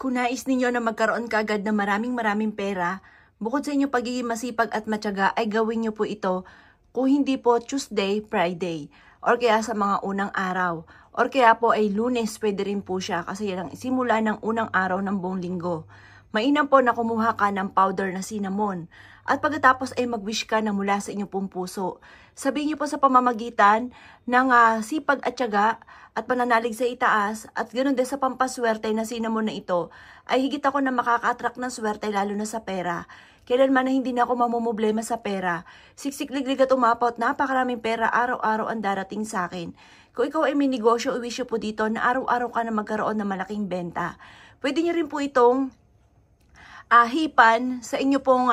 Kung nais ninyo na magkaroon kaagad ng maraming pera, bukod sa inyong pagiging masipag at matyaga ay gawin nyo po ito kung hindi po Tuesday, Friday, or kaya sa mga unang araw, or kaya po ay Lunes pwede rin po siya kasi yan ang simula ng unang araw ng buong linggo. Mainam po na kumuha ka ng powder na cinnamon. At pagkatapos ay mag-wish ka na mula sa inyong pong puso. Sabihin niyo po sa pamamagitan ng sipag at tiyaga at pananalig sa itaas at ganoon din sa pampaswerte na cinnamon na ito ay higit ako na makaka-attract ng swerte lalo na sa pera. Kailanman na hindi na ako mamumblema sa pera. Siksik-liglig at umapot, napakaraming pera araw-araw ang darating sa akin. Kung ikaw ay may negosyo, i-wish po dito na araw-araw ka na magkaroon ng malaking benta. Pwede niyo rin po itong hipan sa inyo pong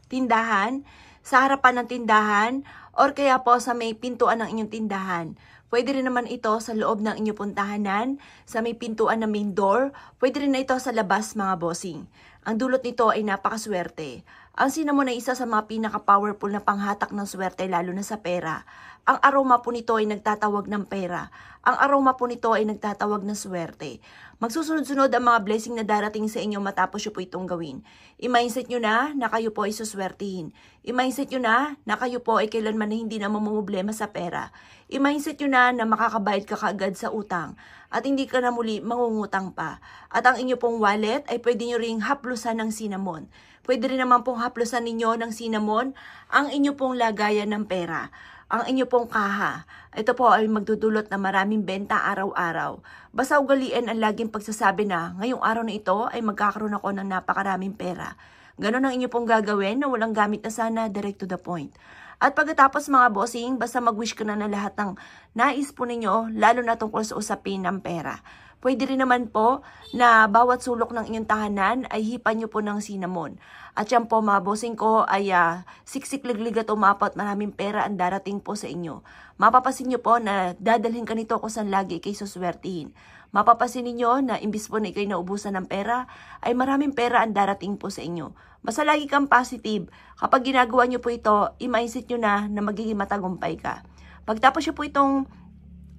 tindahan, sa harapan ng tindahan, or kaya po sa may pintuan ng inyong tindahan. Pwede rin naman ito sa loob ng inyong puntahanan, sa may pintuan na main door. Pwede rin na ito sa labas mga bossing. Ang dulot nito ay napakaswerte. Ang cinnamon ay isa sa mga pinaka-powerful na panghatak ng swerte lalo na sa pera. Ang aroma po nito ay nagtatawag ng pera. Ang aroma po nito ay nagtatawag ng swerte. Magsusunod-sunod ang mga blessing na darating sa inyo matapos nyo po itong gawin. I-mindset nyo na kayo po ay suswertihin. I-mindset nyo na kayo po ay kailanman na hindi na mamumblema sa pera. I-mindset nyo na makakabayad ka kaagad sa utang at hindi ka na muli mangungutang pa. At ang inyo pong wallet ay pwede nyo ring haplusan ng cinnamon. Pwede rin naman pong haplusan ninyo ng cinnamon ang inyo pong lagayan ng pera. Ang inyo pong kaha. Ito po ay magdudulot na maraming benta araw-araw. Basta ugaliin ang laging pagsasabi na ngayong araw na ito ay magkakaroon ako ng napakaraming pera. Ganon ang inyo pong gagawin na walang gamit na sana, direct to the point. At pagkatapos mga bossing, basta mag-wish ka na lahat ng nais po ninyo, lalo na tungkol sa usapin ng pera. Pwede rin naman po na bawat sulok ng inyong tahanan ay hipan nyo po ng cinnamon. At yan po mga bossing ko ay siksik-liglig at umapot, maraming pera ang darating po sa inyo. Mapapasin nyo po na dadalhin ka nito kung saan lagi kayo suswertihin. Mapapasin ninyo na imbis po na ikay naubusan ng pera, ay maraming pera ang darating po sa inyo. Basta lagi kang positive. Kapag ginagawa nyo po ito, i-mindset nyo na magiging matagumpay ka. Pagtapos nyo po itong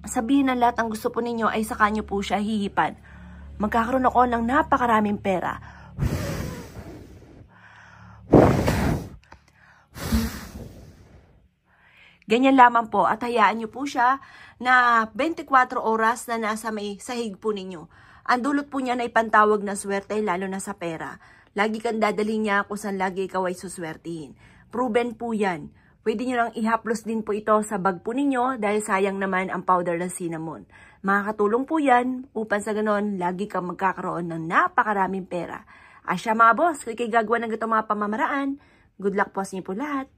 sabihin na lahat ang gusto po ninyo ay saka nyo po siya hihipan. Magkakaroon ako ng napakaraming pera. Ganyan lamang po at hayaan nyo po siya na 24 oras na nasa may sahig po ninyo. Ang dulot po niya na ipantawag na swerte lalo na sa pera. Lagi kang dadalhin niya kung saan lagi ikaw ay suswertihin. Proven po yan. Pwede nyo lang ihaplos din po ito sa bag po ninyo dahil sayang naman ang powder ng cinnamon. Makakatulong po yan upang sa ganon lagi kang magkakaroon ng napakaraming pera. Asya mga boss, kung ikay gagawa ng itong mga pamamaraan, good luck po sa inyo po lahat.